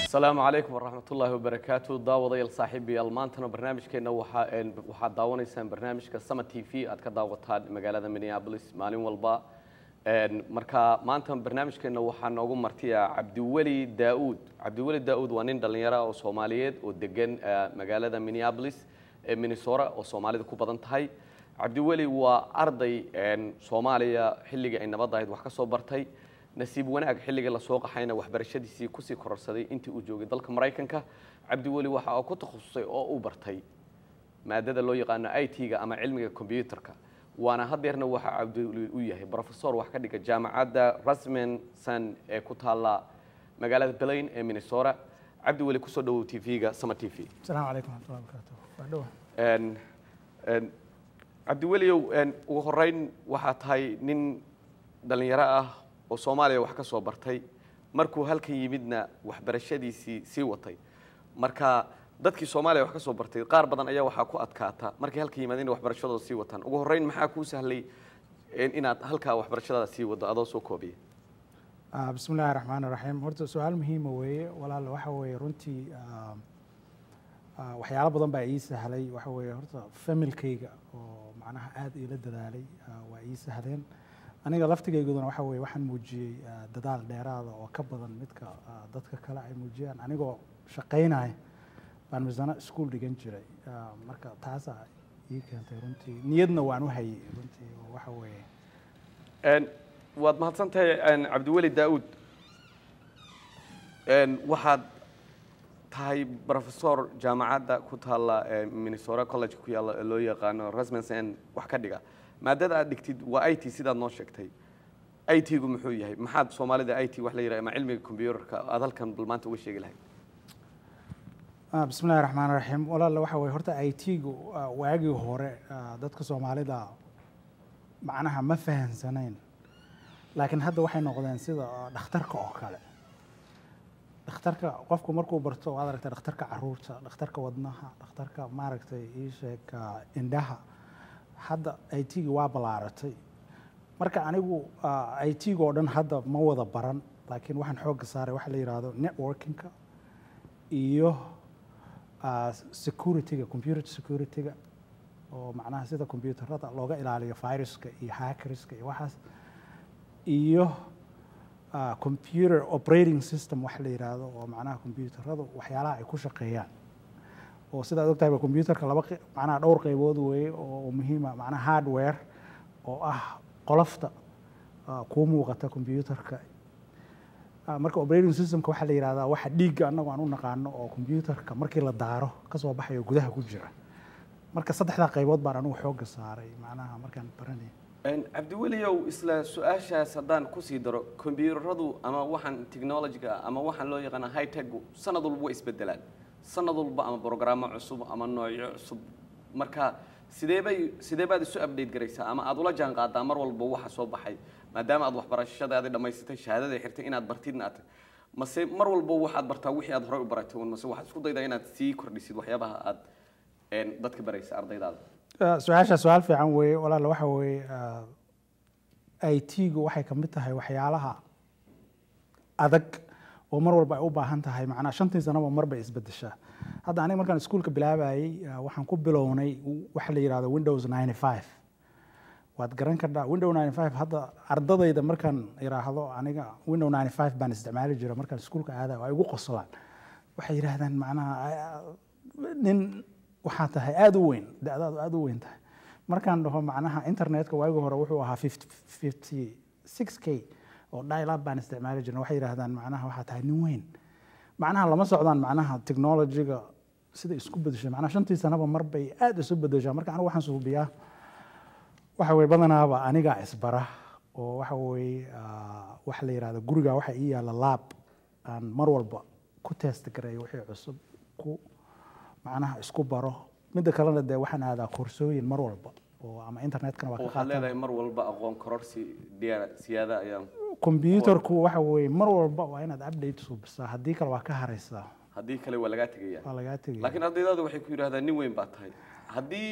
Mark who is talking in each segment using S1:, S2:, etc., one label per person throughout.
S1: السلام عليكم ورحمة الله وبركاته داوضي الصاحبي المانتنا برنامج كنا وحا داونيسان برنامج كسما تي في أدك داوتان مقالة مينيابوليس مالين والبا مركا مانتنا برنامج كنا وحا نوغو مرتيا عبدولي داود وانين دلنيرا أو صوماليات ودقن مقالة مينيابوليس مينيسورا أو صوماليات كوبادان تاي عبدولي وأرضي صوماليا حلقة إن بضايد وحكا صوبرتاي نسيب wanaag xilliga la soo qaxayna waxbarashadiisii ku sii kororsaday intii uu joogay dalka Mareykanka Cabdi Wali waxa uu ku takhasusay oo uu bartay maadada loo yaqaan IT-ga ama cilmiga computerka waana hadeerna waxa Cabdi Wali uu yahay professor wax ka dhiga jaamacadda Rasmussen ee ku taala magaalada Blaine ee Minnesota Cabdi Wali ku soo dhaw TV-ga Sama TV
S2: السلام عليكم ورحمة الله وبركاته
S1: Cabdi Wali ugu horeyn waxa tahay nin dhalinyaro ah oo Soomaaliya wax ka soo bartay markuu halkan yimidna waxbarashadiisii sii watay marka dadkii Soomaaliya wax ka soo bartay qaar badan ayaa waxa ku adkaata markii halkan yimaadeen waxbarashadooda sii wataan ugu horeyn maxaa ku sahlay inaad halka waxbarashada sii wado adoo soo koobiye
S2: بسم الله الرحمن الرحيم horta su'aal muhiim weeye walaal waxa weeye runtii waxyaalo badan baa ii sahlay waxa weeye horta familkayga oo macnaha aad ila dadaalay waa ii sahleen aniga laftigeyguna waxa weeye waxaan muujiyay dadaal dheeraada oo ka badan midka dadka kale ay muujiyaan anigoo shaqeynay baan misana school dhigan jiray marka taas ii keentay runtii niyadna waan u hayay runtii waxa weeye
S1: waad mahadsantahay Cabdi Wali Daawud waxaad tahay professor jaamacadda ku taala Minnesota College ku yaala loo yaqaan Rasmussen wax ka dhiga maadada aad dhigtid waa IT sidaad noo sheegtay IT-gu muxuu yahay maxaad Soomaalida IT wax la yiraahdo ama cilmiga computerka aad halkan maanta uga sheegi lahayd
S2: بسم الله الرحمن الرحيم walaal waxa way horta IT-gu waagii hore dadka Soomaalida macnaha ma fahansaneen laakiin hadda waxay noqdeen sida dhakhtarka oo kale dhakhtarka qofku markuu barto waad aragtaa dhakhtarka caruurta dhakhtarka wadnaha dhakhtarka maaragtay ii sheeg indhaha hadda IT-gu waa balaaratay marka anigu IT-gu oo dhan hadda ma wada baran laakiin waxaan xoog saaray waxa la yiraahdo networking-ka iyo security-ga computer security-ga oo macnaha sida computerada looga ilaaliyo viruska iyo hackerska iyo waxaas iyo computer operating system waxa la yiraahdo oo macnaha computerada waxyaalaha ay ku shaqeeyaan oo sida aad ogtahay computerka laba macnaha dhowr qaybood weeye oo muhiim ah macnaha hardware oo ah qolofta ku muuqata computerka marka operating systemka waxa la yiraahdaa waxa dhiigga anagu aan u naqaano oo computerka markii la daaro ka soo baxayo gudaha ku jira marka saddexda qaybood baan anigu xoog saaray macnaha markaan baranay
S1: Cabdi Wali isla su'aashaas hadaan ku sii daro computeradu ama waxan technology-ga ama waxan loo yaqaan high tech sanad walba way isbedelaan sanad walba ama programmo cusub ama noocyo cusub marka sidee baad isu update garaysaa ama aad ula jaan qaadaa mar walba waxa soo baxay maadaama aad waxbarashadaada dhamaysatay shahaadada xirtay inaad bartidna aad mase mar walba waxaad bartaa wixii aad hore u baratay mase waxaad isku daydaa inaad sii kordhisid waxyaabaha aad dadka baraysa ardaydaada
S2: su'aasha su'aal fiican weeye walaal waxa weeye IT-gu waxay ka mid tahay waxyaalaha adag oo mar walba ay u baahan tahay macnaha 5 sano marba isbedesha hadda aniga markaan iskuulka bilaabayay waxaan ku bilownay waxa la yiraahdo Windows 95 waad garan kartaa Windows 95 hadda ardadayda markaan yiraahdo aniga Windows 95 baan isticmaali jiray markaan iskuulka aaday ay ugu qoslaan waxay yiraahdaan macnaha nin waxa tahay aad u weyn da'daadu aad u weyn tahay markaan dhaho macnaha internetka waagi hore wuxuu ahaa 56k oo dial-up baan isticmaali jirnay waxay yiraahdaan macnaha waxa tahay nin weyn macnaha lama socdaan macnaha technology-ga sida isku bedeshay macnaha 5 sanaba mar bay aad isu bedeshaa marka anigu waxaan suubiyaa waxa way badanaaba aniga isbara oo waxa way wax la yiraahdo guriga waxa ii yaala lab aan mar walba ku test gareeyo wixii cusub ku macnaha isku baro midda kalena de waxaan aadaa koorsooyin mar walba oo ama internetkana waa ka
S1: qaataa leedahay mar walba aqoon kororsi siyaada ayaa
S2: computerku waxa weeye mar walba waa inaad update suubisaa haddii kale waa ka haraysaa
S1: haddii kale waa laga tagayaa laakiin ardaydaadu waxay ku yiraahdaan nin weyn baa tahay haddii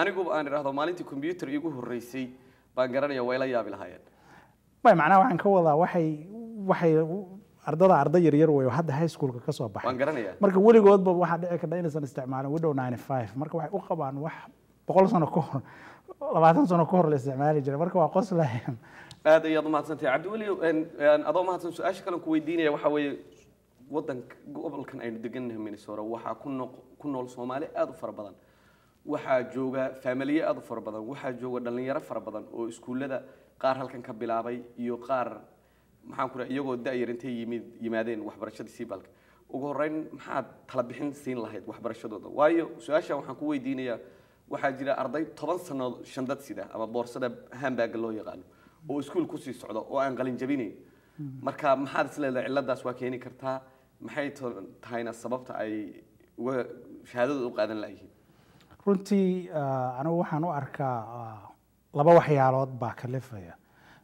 S1: anigu aan iraahdo maalintii computer igu horeysay baan garanaya way la yaabi lahaayeen
S2: macnaha waxaan ka wadaa waxay ardada arday yaryar way hadda high schoolka ka soo baxay
S1: waan garanayaa
S2: marka weligoodba waxaa dhici karta inaysan isticmaalin Windows 95 marka waxay u qabaan wax 100 sano ka hor 20 sano ka hor la isticmaali jiray marka waa qoslayn
S1: aad ayaad u mahadsantahay cabdiweli adoo mahadsan su-aasha kale ku weydiinaya waxa weeye wadanka gobolkan aynu degannahay Minnesota waxaa ku nool Soomaali aad u fara badan waxaa jooga familiye aad u fara badan waxaa jooga dhalinyaro fara badan oo iskuulada qaar halkan ka bilaabay iyo qaar maxaan ku raay iyagoo daayar intay yimaadeen waxbarashada siibalka ugu horeyn maxaad tala bixin siin lahayd waxbarashadooda waayo su-aasha waxaan ku weydiinayaa waxaa jira arday 10 sano shandad sida ama boorsada handbag loo yaqaan oo iskuul ku sii socdo oo aan qalin jabinayn marka maxaad isleedahay ciladaas waa keeni kartaa maxay tahayna sababta ay shahaadada u qaadan lahayn
S2: runtii anigu waxaan u arkaa laba waxyaalood baa kalifaya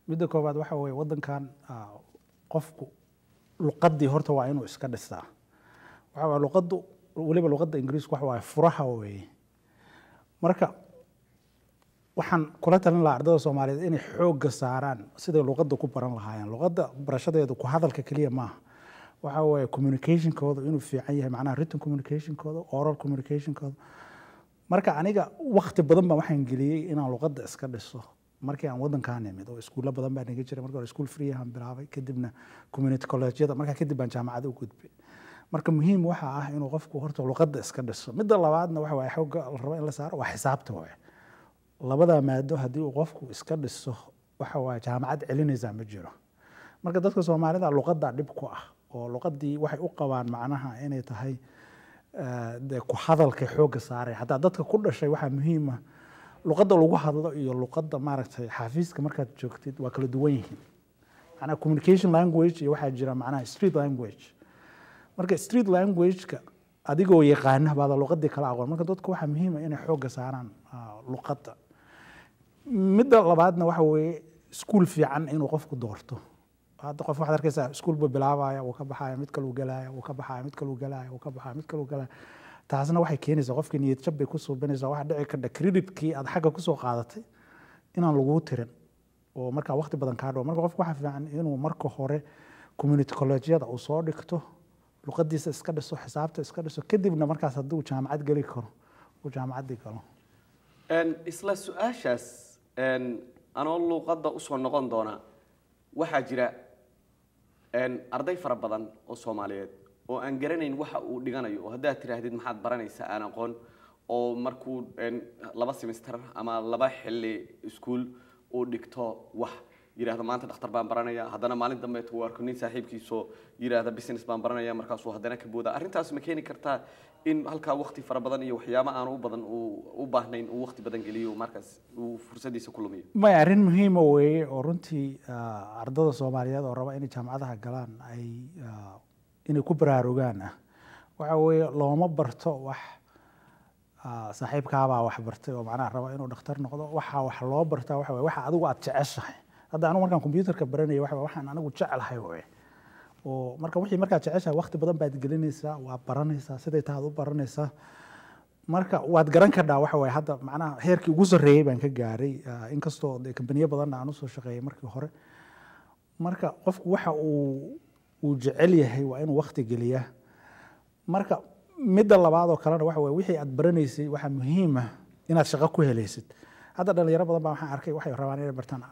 S2: midda koowaad waxa weeye wadankan qofku luqadii horta waa inuu iska dhistaa waxa waa luqadu waliba luqadda ingiriisku waxa waa furaha weeye marka waxaan kula talin lahaa ardada Soomaaliyeed inay xoogga saaraan sida luqadda ku baran lahaayeen luqadda barashadeedu ku hadalka kaliya maaha waxa weeye communication-kooda inuu fiican yahay macnaha written communication-kooda oral communication-kooda marka aniga waqti badan baan waxaan geliyay inaan luqadda iska dhiso markii aan wadankaan nimid oo iskuulo badan baan naga jiray markii hore school free aan bilaabay kadibna community college-yada marka kadib baan jaamacad u gudbay marka muhiim waxa ah inuu qofku horta luqadda iska dhiso midda labaadna waxa waa xoogga la rabo in la saaro waa xisaabta weeye labada maado haddii uu qofku iska dhiso waxa waa jaamacad celinaysa ma jiro marka dadka Soomaalida luqadda dhib ku ah oo luqadii waxay u qabaan macnaha inay tahay ku hadalka xoogga saaray hatta dadka ku dhashay waxa muhiim ah luqadda lagu hadlo iyo luqadda maaragtay xafiiska markaad joogtid waa kala duwan yihiin ana communication language iyo waxa jira macnaha street language marka street language-ka adigoo yaqaan baad luqadii kala aqoon marka dadku waxa muhiim ah inay xoogga saaraan luqadda midda labaadna waxa weeye school fiican inuu qofku doorto hadda qof waxaad arkaysaa school buu bilaabaya uu ka baxaya mid kale uu galaya uu ka baxaya mid kale uu galaya uu ka baxaya mid kale uu galaya taasna waxay keenaysaa qofkii niyad jab bay ku soo banaysaa waxa dhici karta credit-kii aad xagga ku soo qaadatay inaan lagu tirin oo marka waqti badan ka dhaw marka qofku waxa fiican inuu marka hore community college-yada uu soo dhigto luqadiisa iska dhiso xisaabta iska dhiso kadibna markaas hadduu jaamacad gali karo uu jaamacadii galo
S1: isla su-aashaas anoo luqadda u soo noqon doona waxaa jira arday fara badan oo Soomaaliyeed oo aan garanayn waxa uu dhiganayo oo haddaad tiraahdid maxaad baranaysaa aan aqoon oo markuu 2 semester ama 2 xilli iskuul uu dhigto wax yiraahdo maanta dhakhtar baan baranaya haddana maalin dambe uu arko nin saaxiibkiisoo yiraahdo business baan baranaya markaas uu haddana ka booda arrintaas ma keeni kartaa in halka waqti fara badan iyo waxyaabo aan u badan u baahnayn uu waqti badan geliyo markaas uu fursadiisa ku lumiyo
S2: ma arrin muhiim ah weeye oo runtii ardada Soomaaliyeed oo raba inay jaamacadaha galaan ay inay ku baraarugaan waxa weeye looma barto wax saaxiibkaaba wax bartay oo macnaha raba inuu dhakhtar noqdo wax loo bartaa waxa weeye waxa adigu aad jeceshahay hadda anigu markaan computerka baranayay waxaan anigu jecelahay weeye oo marka wixii markaa jeceshahay waqti badan baad gelinaysaa waa baranaysaa siday taad u baranaysaa marka waad garan kartaa waxa weeye hadda macnaha heerkii ugu sarreeyay baan ka gaaray inkastoo companiyo badan aan u soo shaqeeyay markii hore marka qofku waxa uu jecel yahay waa inuu waqti geliyaa marka midda labaad oo kalena waxa weeye wixii aad baranaysay waxa muhiim ah inaad shaqo ku helaysid hadda dhalinyaro badan baa waxaan arkay waxay rabaan inay bartaan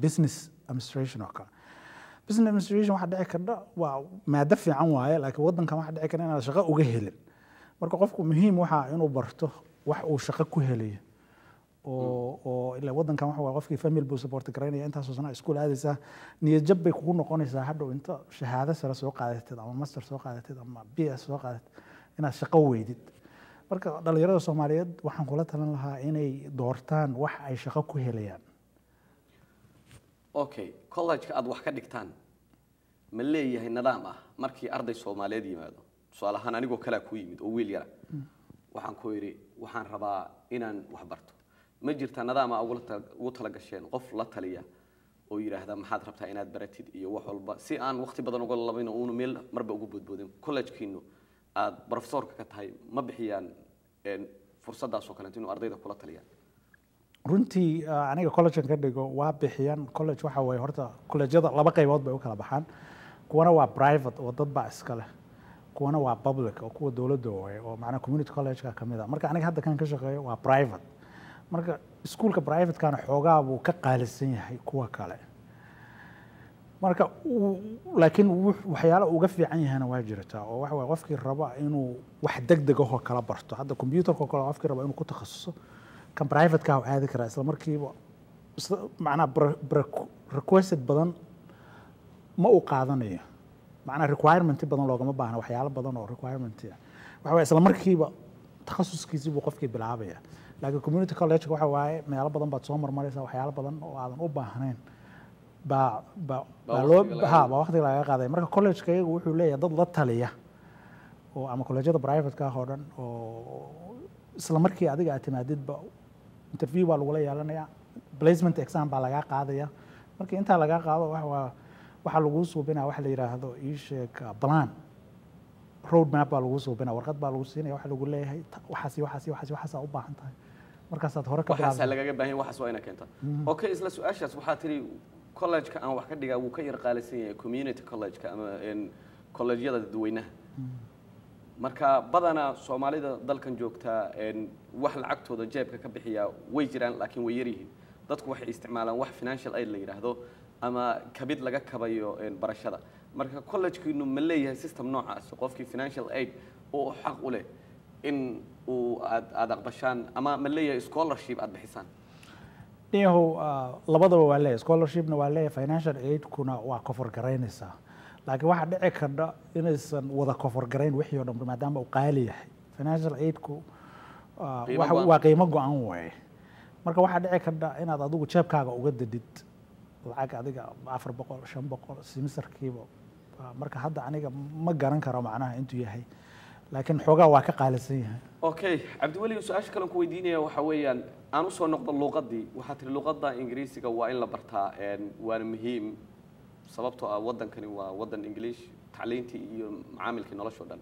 S2: business administration oo kale business administration waxa dhici karta waa maado fiican waaye laakiin wadankan waxa dhici karta inaad shaqo uga helin marka qofku muhiim waxa inuu barto wax uu shaqo ku helayo oo ila wadankan waxa waa qofkii family buu support gareynaya intaas oo sana iskuul aadaysa niyad jab bay kugu noqonaysaa hadhow inta shahaado sare soo qaadatid ama master soo qaadatid ama BS soo qaadatid inaad shaqo weydid marka dhalinyarada Soomaaliyeed waxaan kula talan lahaa inay doortaan wax ay shaqo ku helayaan
S1: okay college-ka aad wax ka dhigtaan ma leeyahay nidaam ah markii arday Soomaaliyeed yimaado su'aal ahaan anigoo kala ku yimid oo wiil yara waxaan ku yiri waxaan rabaa inaan wax barto ma jirta nidaam ugu tala gasheen qof la taliya oo yiraahda maxaad rabtaa inaad baratid iyo wax walba si aan waqti badan uga labayn oo meel marba ugu boodboodin college-kiinu aad professorka ka tahay ma bixiyaan fursadaas oo kale inuu ardayda kula taliyaan
S2: runtii aniga college ka dhigo waa bixiyaan college waxa way horta college-yada laba qaybood bay u kala baxaan kuwana waa private oo dad baa iska leh kuwana waa public oo kuwa dowladda waaye oo macnaha community college-ka ka mid ah marka aniga hadda kan ka shaqeeyo waa private marka iskuulka private-kana xoogaa buu ka qaalisan yahay kuwa kale marka laakiin waxyaalo uga fiican yahayna waa jirtaa oo waxa way qofkii raba inuu wax degdeg ah oo kala barto hadda computerka kale qofkii raba inuu ku takhasuso kan private-ka uu aadi karaa isla markiiba macnaha requested badan ma uu qaadanayo macnaha requirement badan loogama baahna waxyaalo badan oo requirement waxa way isla markiiba takhasuskiisii buu qofkii bilaabaya laakiin community college waxa waaye meelo badan baad soo marmaraysaa waxyaalo badan oo aadan u baahnayn baa waqti laga qaaday marka college-ka iyagu wuxuu leeyahay dad la taliya oo ama college-yada private-ka oo dhan oo isla markii adiga aad timaadidba interview baa lagula yeelanayaa placement exam baa lagaa qaadaya markii intaa lagaa qaado waxaa lagu suubinaa waxa la yiraahdo ii sheeg plan road map baa lagu suubinaa warqad baa lagu siinaya waxa lagu leeyahay waxaas u baahan tahay markaasaad hore ka
S1: waxaas lagaga baahan yahay waxaas waa ina keenta okay isla su'aashaas waxaa tiri college-ka aan wax ka dhigaa wuu ka yar qaalisan yahay community college-ka ama college-yada dadweynaha marka badanaa Soomaalida dalkan joogta wax lacagtooda jeebka ka bixiya way jiraan laakiin way yar yihiin dadku waxay isticmaalaan wax financial aid la yiraahdo ama kabid laga kabayo barashada marka college-kiinu ma leeyahay system noocaas qofkii financial aid oo xaq u leh in uu aad aqbashaan ama ma leeyahay scholarship aad bixisaan
S2: iyagu labadaba waa leeyahay scholarship-na waa leeyahay financial aid-kuna waa cover garaynaysaa laakiin waxaa dhici karta inaysan wada cover garayn wixii oo dhan maadaama uu qaali yahay financial aid-ku waa qiimo go-an waaye marka waxaa dhici karta inaad adigu jeebkaaga uga dadid lacag adiga 400 500 semesterkiiba marka hadda aniga ma garan karo macnaha intuu yahay laakiin xoogaa waa ka qaalisan yahay
S1: okay Cabdiweli su'aasha kale ku weydiinaya waxa weeyaan aan u soo noqdo luqadii waxa tiri luqadda Ingiriisiga waa in la bartaa waa muhiim sababtoo ah wadankani waa wadan English tacliintii iyo macaamilkii nolosha dhan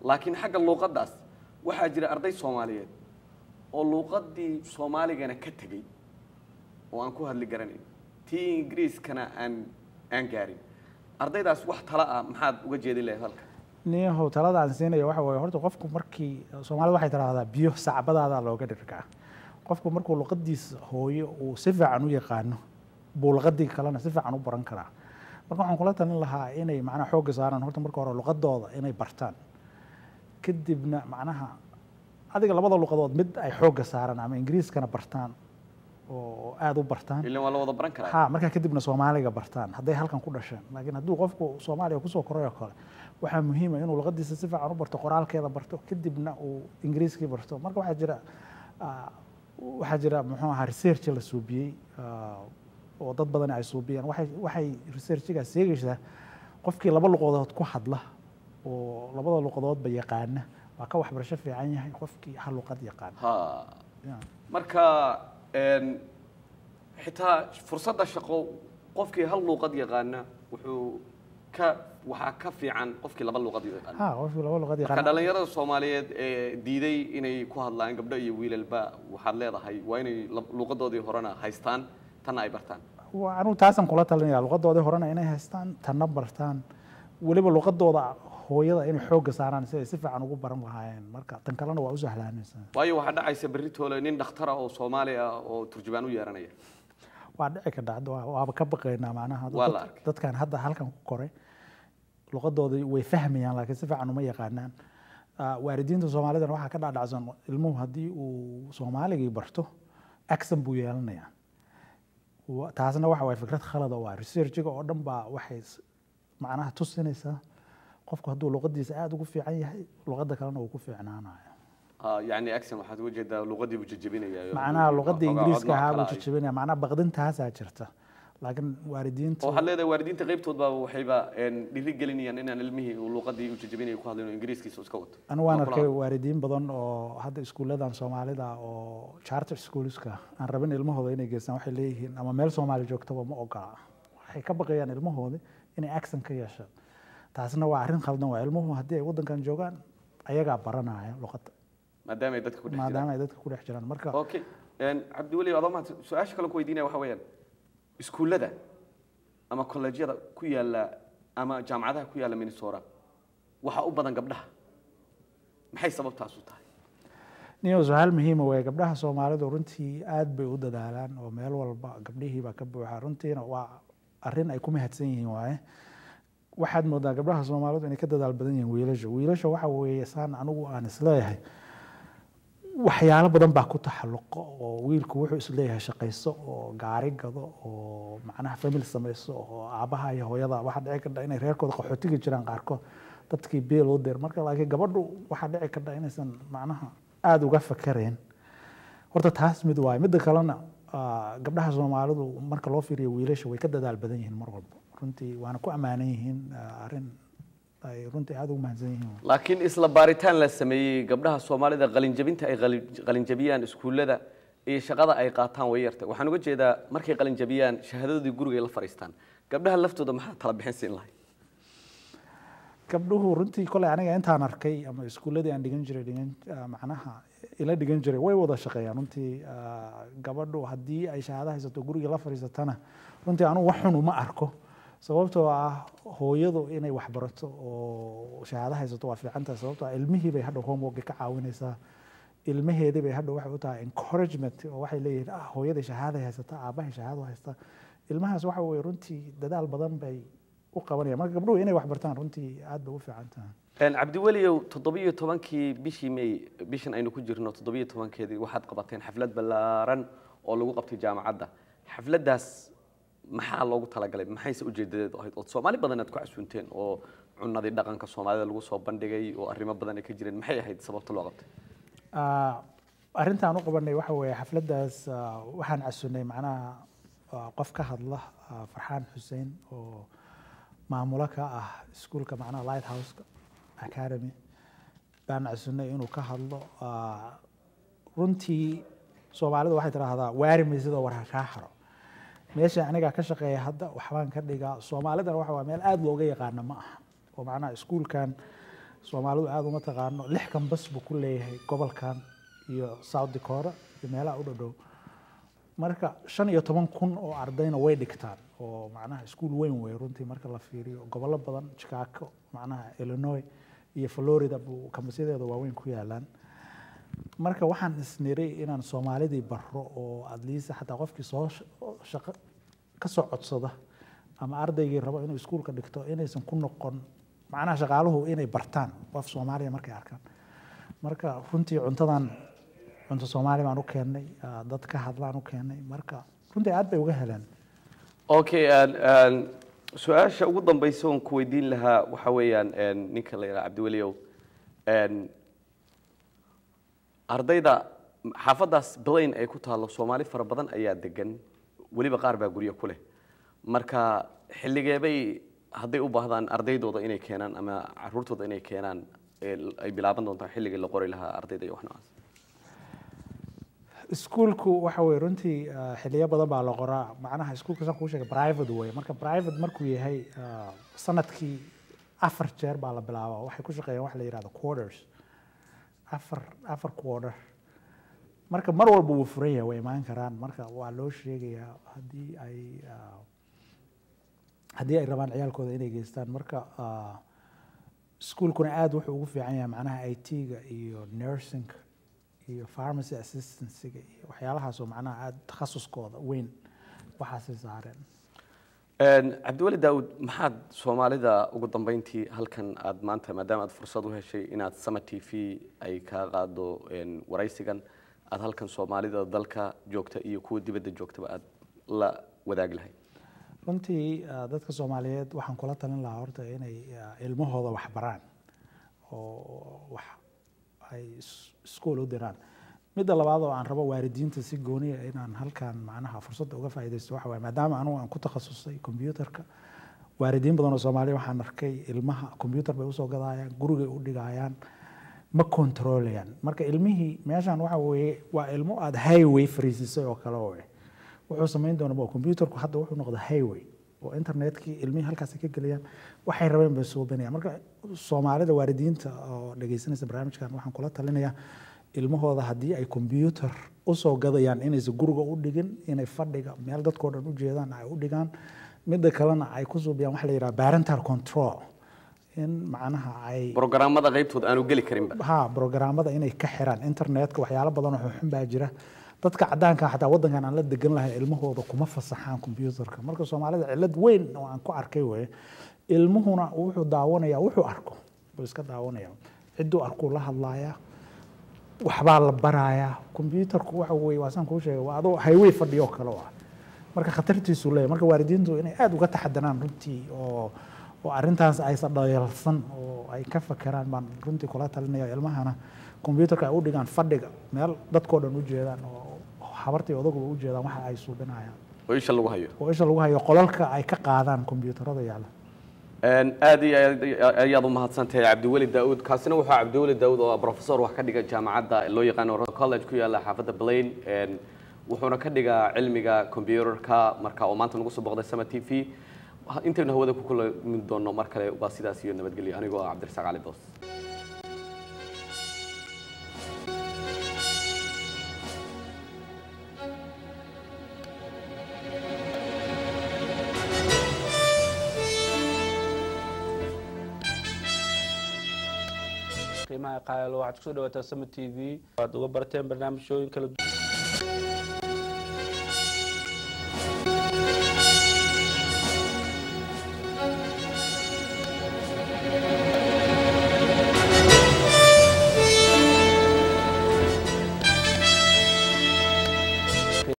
S1: laakiin xagga luqadaas waxa jira arday Soomaaliyeed oo luqadii Soomaaligana ka tagay oo aan ku hadli garanayn tii Ingiriiskana aan gaarin ardaydaas wax tala ah maxaad uga jeedin lahayd halka
S2: niyahow talada aan siinayo waxa weeye horta qofku markii Soomaalida waxay tiraahdaa biyo sacbadaada looga dhirkaa qofku markuu luqadiisa hooyo uu si fiican u yaqaano buu luqadii kalena si fiican u baran karaa marka waxaan kula talin lahaa inay macnaha xoog saaraan horta marka hore luqadooda inay bartaan kadibna macnaha adiga labada luqadood mid ay xoog saaraan ama Ingiriiskana bartaan oo aad u bartaan
S1: ilaa waa la wada baran karaa
S2: ha marka kadibna Soomaaliga bartaan haday halkan ku dhasheen laakiin hadduu qofku Soomaaliga ku soo korayo kale waxaa muhiim ah inuu luqadiisa si fiican u barto qoraalkeeda barto kadibna uu Ingiriiskii barto marka waxaa jira muxuu ahaa research la suubiyay oo dad badan ay suubiyaan waxay research-gaas sheegaysaa qofkii laba luqadood ku hadla oo labada luqadoodba yaqaana waa ka waxbarasho fiican yahay qofkii hal luqad yaqaan
S1: marka xitaa fursadda shaqo qofkii hal luqad yaqaana waxaa ka fiican qofkii laba luqad yaqaan
S2: qofkii laba luqad yaqaan
S1: marka dhalinyarada Soomaaliyeed diiday inay ku hadlaan gabdho iyo wiilalba waxaad leedahay waa inay luqadoodii horena haystaan tan ay bartaan
S2: anu taasan kula talinayaa luqadoodii horena inay haystaan tanna bartaan waliba luqadooda hooyada inay xoog saaraan si ay si fiican ugu baran lahaayeen marka tan kalena waa u sahlaanaysaa
S1: waayo waxa dhacaysa berri toole nin dhakhtar ah oo Soomaali ah oo turjubaan u yeeranaya
S2: waa dhici ka dhacdo waaba ka baqaynaa macnaha dadkan hadda halkan ku koray luqadoodii way fahmayaan laakiin si fiican uma yaqaanaan waalidiinta Soomaalida waxa ka dhacdacsan ilmuhu haddii uu Soomaaligii barto accent buu yeelanayaa taasna waxa way fikrad khalad ah waa research-ga oo dhan baa waxay macnaha tusinaysaa qofku hadduu luqadiisa aad ugu fiican yahay luqadda kalena uu ku fiicnaanayo
S1: يعني أكثر واحد وجد لغتي بتجيبيني
S2: معناها لغتي إنجليزية ها بتجيبيني معناها بقدين تاسع جرته لكن واردين
S1: وحلا ده واردين تغيب تود وحيبا إن ليجليني يعني أنا علمي ولغتي بتجيبيني وكهذا إنجليزي كيس وسكوت
S2: أنا وأنا كواردين بدون هذا سكول ده سومالي ده أو charter schools كا أنا ربنا علمه هذا إني جالس نوحي ليه أما مال سومالي جوكتبه ما أوقع حكبقى يعني علمه هذا إني أكسن كياشة تحسنا وعارين خلنا وعلمه هدي ودن كان جوكان أيجا برنا لغة
S1: ما دام يدك كل
S2: ما دام يدك كل حجران مركب
S1: أوكي يعني عبد الولي أضمها سؤال شكله كويدينه وحويان سكول ده أما كولجيا كويا لا ama jaamacadaha ku yaala Minnesota waxa u badan gabdhaha maxay sababtaas u tahay
S2: niyo su'aal muhiim ah gabdhaha Soomaalidu runtii aad bay u dadaalaan oo meel walba gabdhihiiba ka buuxa runtiina waa arrin ay ku mahadsan yihiin waaye waxaad moodaa gabdhaha Soomaalidu inay ka dadaal badan yihiin wiilasha waxa weeye saan anigu aan isleeyahay waxyaalo badan baa ku taxalluqo oo wiilku wuxuu isleeyahay shaqayso oo gaari gado oo macnaha family samayso oo aabaha iyo hooyada waxa dhici karta inay reerkooda qaxootiga jiraan qaarkood dadkii beel u dir marka laakiin gabadhu waxa dhici karta inaysan macnaha aad uga fakareen horta taas mid waay mid kalena gabdhaha Soomaalidu marka loo fiiriyo wiilasha way ka dadaal badan yihiin mar walba runtii waana ku amaanan yihiin arrin ay runtii aad u mahadsan yihiin
S1: laakiin isla baaritaan la sameeyay gabdhaha Soomaalida qalinjabinta ay qalinjabiyaan iskuulada iyo shaqada ay qaataan way yartay waxaan uga jeedaa markay qalinjabiyaan shahaadadoodii guriga la fariistaan gabdhaha laftooda maxaa tala bixin siin lahayd
S2: gabdhuhu runtii kole aniga intaan arkay ama iskuuladii aan dhigan jiray macnaha ila dhigan jiray way wada shaqeeyaan runtii gabadhu haddii ay shahaado haysato guriga la fariisatana runtii anu wax xun uma arko sababtoo ah hooyadu inay wax barato oo shahaado haysato waa fiican tahay sababtoo ah ilmihii bay hadhow homework ka caawinaysaa ilmaheedii bay hadhow waxay u tahay encouragement oo waxay leeyihiin hooyada shahaado haysata aabaha shahaado haysta ilmahaas waxa weeye runtii dadaal badan bay u qabanayaan marka gabdhuhu inay wax bartaan runtii aad bay u fiican tahay
S1: cabdiweliyow 17kii bishii May bishan aynu ku jirno 17keedii waxaad qabateen xaflad ballaaran oo lagu qabtay jaamacadda xafladaas maxaa loogu talagalay maxayse ujeedadeedu ahayd oo Soomaali badan aad ku casuunteen oo cunadii dhaqanka Soomaalida lagu soo bandhigay oo arrimo badan ay ka jireen maxay ahayd sababta loo qabtay
S2: arrintaan u qabanay waxa weeye xafladaas waxaan casuunay macnaha qof ka hadla Farxaan Xuseen oo maamula ka ah iskuulka macnaha Lighthouse Academy baan casuunay inuu ka hadlo runtii Soomaalidu waxay tiraahdaa waarimaysidoo war ka xaro meesha aniga ka shaqeeya hadda waxbaan ka dhigaa Soomaalidana waxa waa meel aad looga yaqaan ma aha oo macnaha iskuulkan Soomaalidu aad uma taqaano 6 kambas buu ku leeyahay gobolkan iyo South Dakota iyo meelaha u dhow marka 15,000 oo ardayna way dhigtaan oo macnaha iskuul weyn way runtii marka la fiiriyo gobollo badan Chicago macnaha Illinois iyo Florida buu kambasyada waaweyn ku yaalaan marka waxaan isniray inaan Soomaalidii baro oo at least xataa qofkii soo shaqo ka soo codsada ama ardaygii rabo inuu iskuulka dhigto inaysan ku noqon macnaha shaqaaluhu inay bartaan qof Soomaaliya markay arkaan marka runtii cunto Soomaali baan u keenay dad ka hadlaan u keenay marka runtii aad bay uga heleen
S1: okay su'aasha ugu dambaysa oo ku weydiin lahaa waxa weeyaan ninka la yiraahdo Cabdiweliyow ardayda xaafadaas Blaine ay ku taalo Soomaali fara badan ayaa degan waliba qaar baa guriga ku leh marka xilligeebay hadday u baahdaan ardaydooda inay keenaan ama caruurtooda inay keenaan ay bilaaban doontaa xilligii la qori lahaa ardayda iyo wax noocaas
S2: iskuulku waxa weeye runtii xilliyo badan baa la qoraa macnaha iskuulka saan kuu sheegay private way marka private markuu yahay sanadkii 4 jeer baa la bilaabaa waxay ku shaqeeyaan wax la yiraahdo quarters afar quarter marka mar walba wuu furan yahay way imaan karaan marka waa loo sheegayaa haddii ay rabaan ciyaalkooda inay geystaan marka iskuulkuna aad wuxuu ugu fiican yahay macnaha IT-ga iyo nursing iyo pharmacy assistance-ga iyo waxyaalahaas oo macnaha aad takhasuskooda weyn waxaasay saareen
S1: Cabdiweli Daawud maxaad Soomaalida ugu dambeyntii halkan aad maanta maadaama aad fursad u heshay inaad Sama TV ay ka qaado waraysigan aad halkan Soomaalida dalka joogta iyo kuwa dibadda joogtaba aad la wadaag lahayd
S2: runtii dadka Soomaaliyeed waxaan kula talin lahaa horta inay ilmahooda wax baraan oo wax ay iskuul u diraan midda labaad oo aan rabo waalidiinta si gooni ah inaan halkan macnaha fursad uga faa'iideysto waxa weeye maadaama aan ku takhasusay computerka waalidiin badan oo Soomaali waxaan arkay ilmaha computer bay u soo gadayaan guriga u dhigayaan ma controlayaan marka ilmihii meeshan waxa weeye waa ilmo aad highway fariisisay oo kale oo wuxuu sameyn doonaa computerku hadda wuxuu noqday highway oo internetkii ilmihii halkaas ka galiyaan waxay rabeen bay soo banayaan marka Soomaalida waalidiinta oo dhageysanaysa barnaamijkan waxaan kula talinayaa ilmahooda haddii ay computer u soo gadayaan inaysan guriga u dhigin inay fadhiga meel dadkoo dhan u jeedaan ay u dhigaan midda kalena ay ku suubiyaan waxa la yiraahdo parental control in macnaha ay
S1: programmada qaybtooda aanu geli karin
S2: ha programmada inay ka xiraan internetka waxyaalo badan oo xun baa jira dadka cadaanka xataa wadankan aan la degan lahay ilmahooda kuma fasaxaan computerka marka Soomaalida cilad weyn oo aan ku arkay way ilmuhuna wuxuu daawanayaa wuxuu arko buu iska daawanaya ciduu arko la hadlaaya waxbaa la baraaya computerku waxa weey waasan ku sheegay waa adoo highway fadhiyo kale ah marka khatartiisu leeyahay marka waalidiintu inay aad uga taxadaraan runtii oo arintaas ay sadayalsan oo ay ka fakaraan baan runtii kula talinaya ilmahana computerka ay u dhigaan fadhiga meel dadkoo dhan u jeedaan oo habartii odagu u jeedaan waxa ay suubinayaan
S1: oo isha lagu hayo
S2: qolalka ay ka qaadaan computerada yaala
S1: aad iyo ayaad u mahadsantahay Cabdiweli Daawud kaasina wuxuu Cabdiweli Daawud oo professor wax ka dhiga jaamacadda loo yaqaan Royal College ku yaala xaafadda Blaine wuxuuna ka dhigaa cilmiga computerka marka oo maanta nagu soo boqday Sama TV intaynu hawada ku kulmi doono mar kale waa sidaas iyo nabadgelyo anigoo Cabdirasaaq Ali Boos
S3: qiimaha qaali waxaad ku soo dhawaataa Sama TV waad uga barteen barnaamijyooyin kala